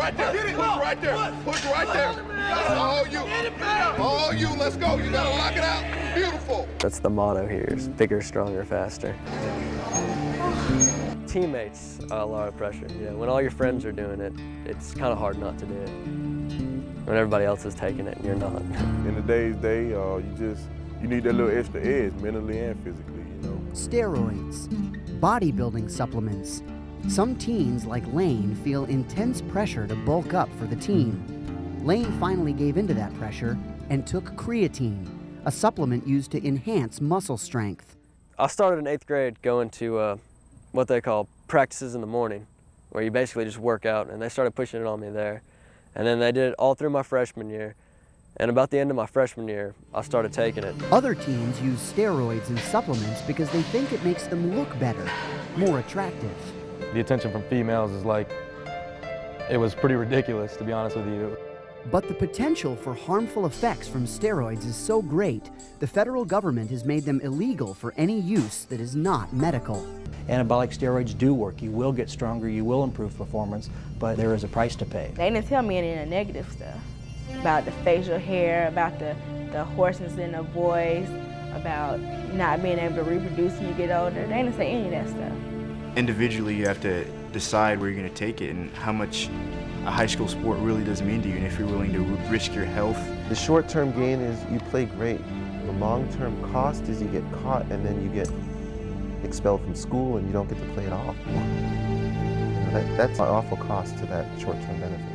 right there. Push right there. Push right there. All you. All you. Let's go. You gotta lock it out. Beautiful. That's the motto here, is bigger, stronger, faster. Teammates, a lot of pressure. You know, when all your friends are doing it, it's kind of hard not to do it. When everybody else is taking it and you're not. In today's day, you need that little extra edge, mentally and physically, you know. Steroids, bodybuilding supplements. Some teens, like Lane, feel intense pressure to bulk up for the team. Lane finally gave into that pressure and took creatine, a supplement used to enhance muscle strength. I started in 8th grade going to what they call practices in the morning, where you basically just work out, and they started pushing it on me there. And then they did it all through my freshman year. And about the end of my freshman year, I started taking it. Other teens use steroids and supplements because they think it makes them look better, more attractive. The attention from females is like, it was pretty ridiculous, to be honest with you. But the potential for harmful effects from steroids is so great, the federal government has made them illegal for any use that is not medical. Anabolic steroids do work. You will get stronger, you will improve performance, but there is a price to pay. They didn't tell me any of the negative stuff about the facial hair, about the hoarseness in the voice, about not being able to reproduce when you get older. They didn't say any of that stuff. Individually, you have to decide where you're going to take it and how much a high school sport really does mean to you, and if you're willing to risk your health. The short-term gain is you play great. The long-term cost is you get caught and then you get expelled from school and you don't get to play at all. That's an awful cost to that short-term benefit.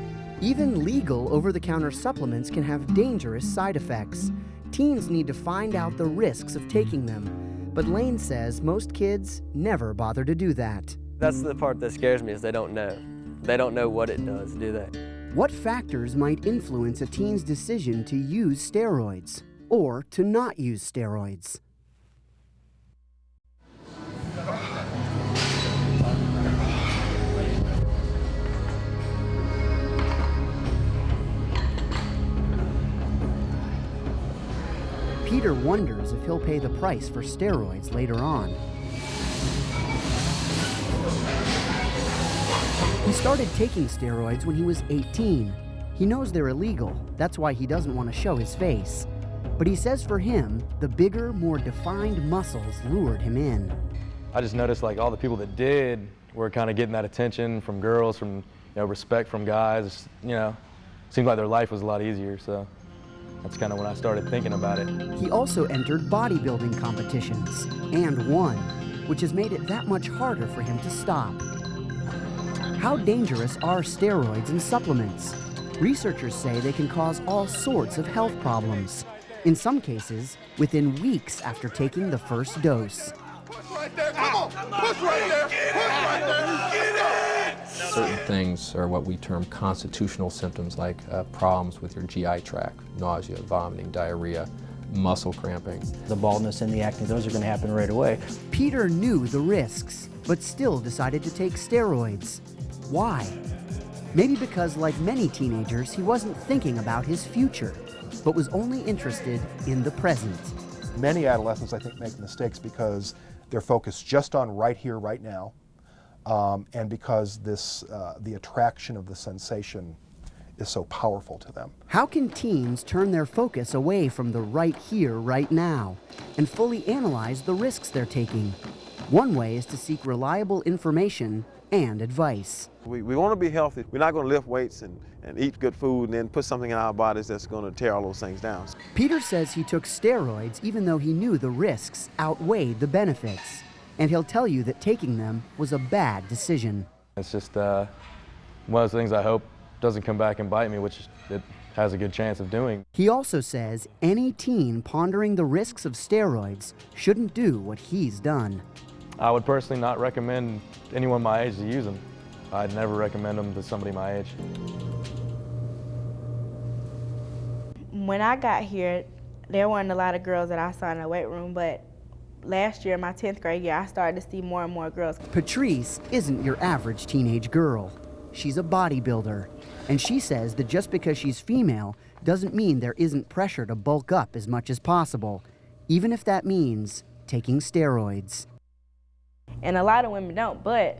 Even legal over-the-counter supplements can have dangerous side effects. Teens need to find out the risks of taking them. But Lane says most kids never bother to do that. That's the part that scares me, is they don't know. They don't know what it does, do they? What factors might influence a teen's decision to use steroids or to not use steroids? Peter wonders if he'll pay the price for steroids later on. He started taking steroids when he was 18. He knows they're illegal. That's why he doesn't want to show his face. But he says for him, the bigger, more defined muscles lured him in. I just noticed like all the people that did were kind of getting that attention from girls, from respect from guys. Seemed like their life was a lot easier. So that's kind of when I started thinking about it. He also entered bodybuilding competitions and won, which has made it that much harder for him to stop. How dangerous are steroids and supplements? Researchers say they can cause all sorts of health problems. In some cases, within weeks after taking the first dose. Push right there. Come on. Push right there. Push right there. Get it. Certain things are what we term constitutional symptoms, like problems with your GI tract, nausea, vomiting, diarrhea, muscle cramping. The baldness and the acne, those are going to happen right away. Peter knew the risks, but still decided to take steroids. Why? Maybe because, like many teenagers, he wasn't thinking about his future, but was only interested in the present. Many adolescents, I think, make mistakes because they're focused just on right here, right now, and because the attraction of the sensation is so powerful to them. How can teens turn their focus away from the right here, right now, and fully analyze the risks they're taking? One way is to seek reliable information and advice. We want to be healthy. We're not going to lift weights and eat good food and then put something in our bodies that's going to tear all those things down. Peter says he took steroids even though he knew the risks outweighed the benefits. And he'll tell you that taking them was a bad decision. It's just one of those things I hope doesn't come back and bite me, which it has a good chance of doing. He also says any teen pondering the risks of steroids shouldn't do what he's done. I would personally not recommend anyone my age to use them. I'd never recommend them to somebody my age. When I got here, there weren't a lot of girls that I saw in the weight room, but last year, my 10th grade year, I started to see more and more girls. Patrice isn't your average teenage girl. She's a bodybuilder, and she says that just because she's female doesn't mean there isn't pressure to bulk up as much as possible, even if that means taking steroids. And a lot of women don't, but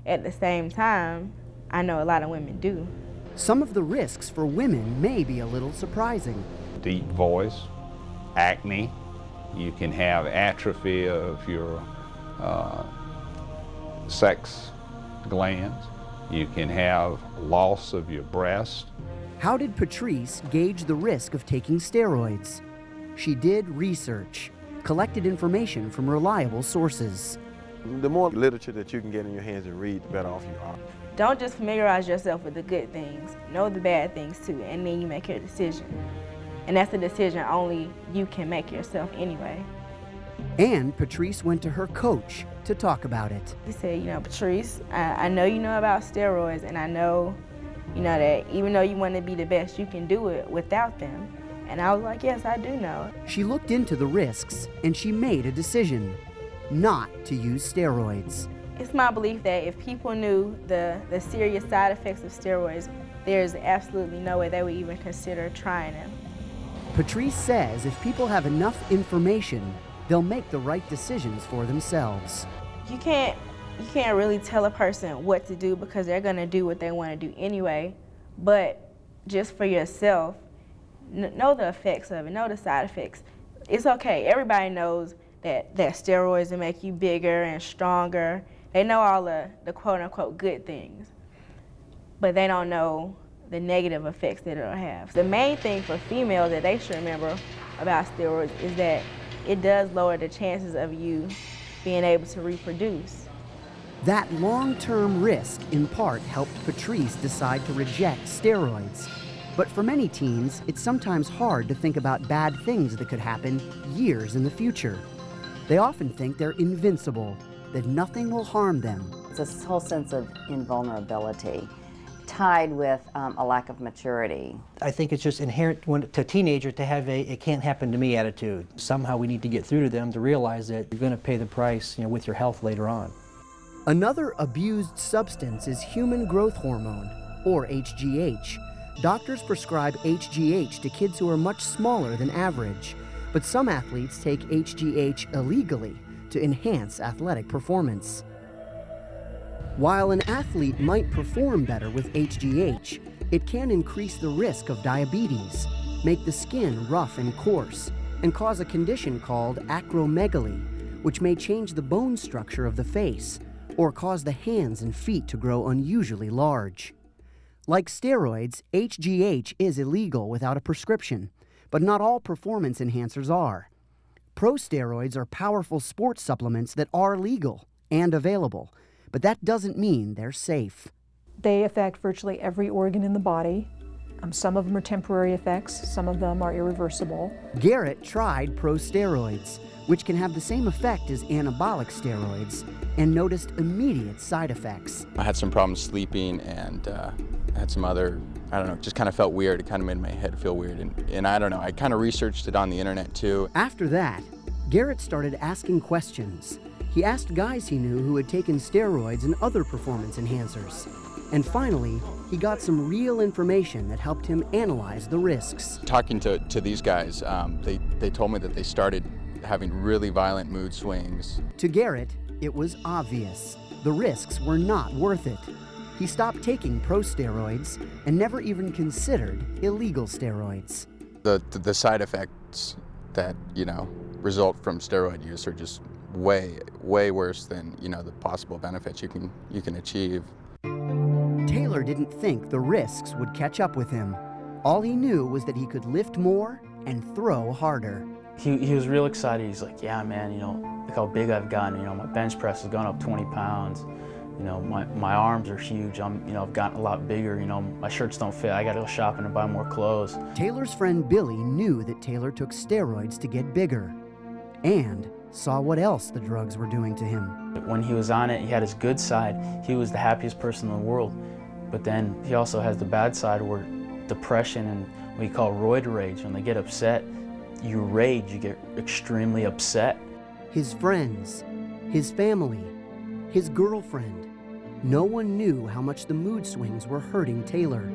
at the same time, I know a lot of women do. Some of the risks for women may be a little surprising. Deep voice, acne, you can have atrophy of your sex glands, you can have loss of your breast. How did Patrice gauge the risk of taking steroids? She did research, collected information from reliable sources. The more literature that you can get in your hands and read, the better off you are. Don't just familiarize yourself with the good things. Know the bad things too, and then you make your decision. And that's a decision only you can make yourself anyway. And Patrice went to her coach to talk about it. He said, you know, Patrice, I know you know about steroids, and I know, you know, that even though you want to be the best, you can do it without them. And I was like, yes, I do know. She looked into the risks, and she made a decision not to use steroids. It's my belief that if people knew the serious side effects of steroids, there's absolutely no way they would even consider trying them. Patrice says if people have enough information, they'll make the right decisions for themselves. You can't really tell a person what to do because they're going to do what they want to do anyway, but just for yourself, know the effects of it, know the side effects. It's okay. Everybody knows that steroids will make you bigger and stronger. They know all the quote-unquote good things, but they don't know the negative effects that it'll have. The main thing for females that they should remember about steroids is that it does lower the chances of you being able to reproduce. That long-term risk, in part, helped Patrice decide to reject steroids. But for many teens, it's sometimes hard to think about bad things that could happen years in the future. They often think they're invincible, that nothing will harm them. It's this whole sense of invulnerability tied with a lack of maturity. I think it's just inherent to teenagers to have a "it can't happen to me" attitude. Somehow we need to get through to them to realize that you're going to pay the price, with your health later on. Another abused substance is human growth hormone, or HGH. Doctors prescribe HGH to kids who are much smaller than average, but some athletes take HGH illegally to enhance athletic performance. While an athlete might perform better with HGH, it can increase the risk of diabetes, make the skin rough and coarse, and cause a condition called acromegaly, which may change the bone structure of the face or cause the hands and feet to grow unusually large. Like steroids, HGH is illegal without a prescription, but not all performance enhancers are. Pro steroids are powerful sports supplements that are legal and available, but that doesn't mean they're safe. They affect virtually every organ in the body. Some of them are temporary effects, some of them are irreversible. Garrett tried pro steroids, which can have the same effect as anabolic steroids, and noticed immediate side effects. I had some problems sleeping, and I had some other, just kind of felt weird. It kind of made my head feel weird, and I don't know, I kind of researched it on the internet too. After that, Garrett started asking questions. He asked guys he knew who had taken steroids and other performance enhancers. And finally, he got some real information that helped him analyze the risks. Talking to these guys, they told me that they started having really violent mood swings. To Garrett, it was obvious. The risks were not worth it. He stopped taking pro steroids and never even considered illegal steroids. The side effects that, result from steroid use are just way worse than, the possible benefits you can achieve. Taylor didn't think the risks would catch up with him. All he knew was that he could lift more and throw harder. He was real excited. He's like, yeah, man, look how big I've gotten. My bench press has gone up 20 pounds. My arms are huge. I've gotten a lot bigger. My shirts don't fit. I got to go shopping and buy more clothes. Taylor's friend Billy knew that Taylor took steroids to get bigger and saw what else the drugs were doing to him. When he was on it, he had his good side. He was the happiest person in the world. But then he also has the bad side where depression and what we call roid rage. When they get upset, you rage, you get extremely upset. His friends, his family, his girlfriend, no one knew how much the mood swings were hurting Taylor.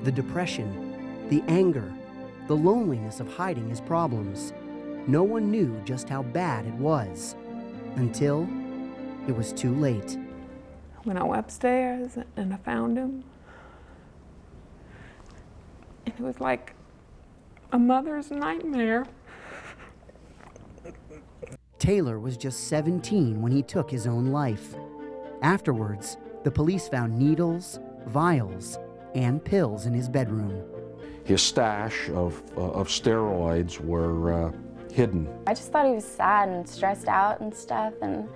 The depression, the anger, the loneliness of hiding his problems. No one knew just how bad it was, until it was too late. When I went upstairs and I found him, It was like a mother's nightmare. Taylor was just 17 when he took his own life. Afterwards, the police found needles, vials, and pills in his bedroom. His stash of steroids were hidden. I just thought he was sad and stressed out and stuff, and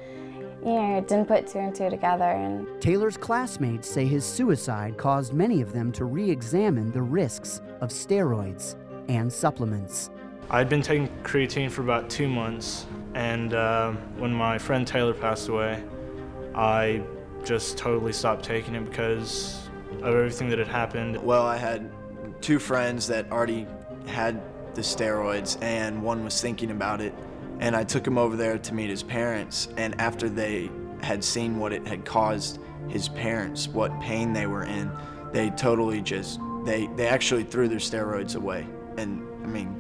didn't put two and two together. And Taylor's classmates say his suicide caused many of them to re-examine the risks of steroids and supplements. I'd been taking creatine for about 2 months, and when my friend Taylor passed away, I just totally stopped taking it because of everything that had happened. Well, I had 2 friends that already had the steroids, and one was thinking about it, and I took him over there to meet his parents, and after they had seen what it had caused his parents, what pain they were in, they totally just, they actually threw their steroids away. And I mean,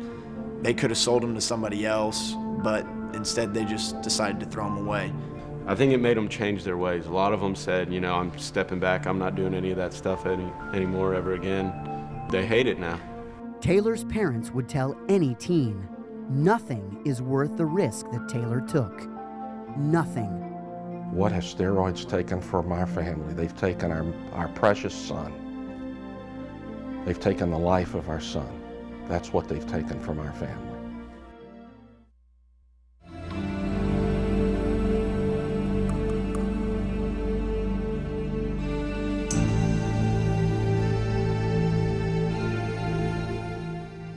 they could have sold them to somebody else, but instead they just decided to throw them away. I think it made them change their ways. A lot of them said, you know, I'm stepping back, I'm not doing any of that stuff anymore ever again. They hate it now. Taylor's parents would tell any teen, nothing is worth the risk that Taylor took. Nothing. What have steroids taken from our family? They've taken our precious son. They've taken the life of our son. That's what they've taken from our family.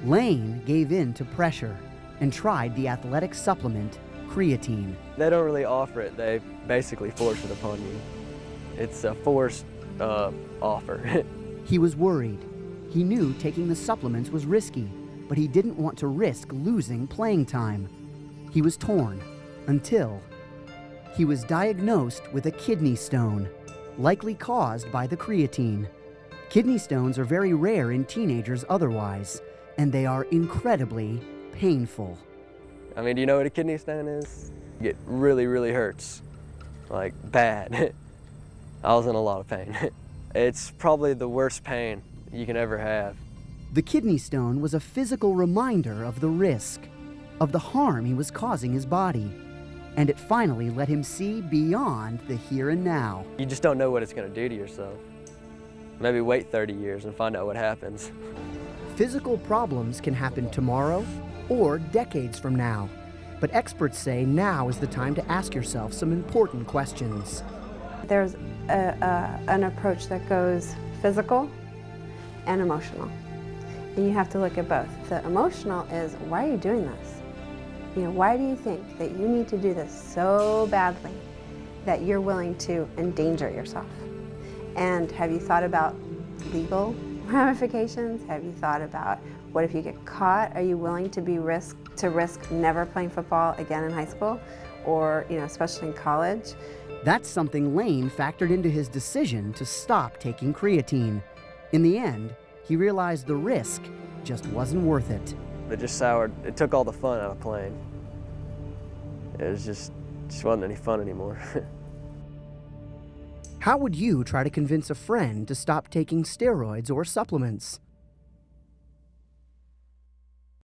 Lane gave in to pressure and tried the athletic supplement creatine. They don't really offer it, they basically force it upon you. It's a forced offer. He was worried. He knew taking the supplements was risky, but he didn't want to risk losing playing time. He was torn until he was diagnosed with a kidney stone, likely caused by the creatine. Kidney stones are very rare in teenagers otherwise, and they are incredibly painful. I mean, do you know what a kidney stone is? It really, really hurts, like bad. I was in a lot of pain. It's probably the worst pain you can ever have. The kidney stone was a physical reminder of the risk, of the harm he was causing his body, and it finally let him see beyond the here and now. You just don't know what it's going to do to yourself. Maybe wait 30 years and find out what happens. Physical problems can happen tomorrow or decades from now, but experts say now is the time to ask yourself some important questions. There's an approach that goes physical and emotional, and you have to look at both. The emotional is, why are you doing this? You know, why do you think that you need to do this so badly that you're willing to endanger yourself? And have you thought about legal ramifications? Have you thought about what if you get caught? Are you willing to risk never playing football again in high school, or especially in college? That's something Lane factored into his decision to stop taking creatine. In the end, he realized the risk just wasn't worth it. It just soured. It took all the fun out of playing. It was just wasn't any fun anymore. How would you try to convince a friend to stop taking steroids or supplements?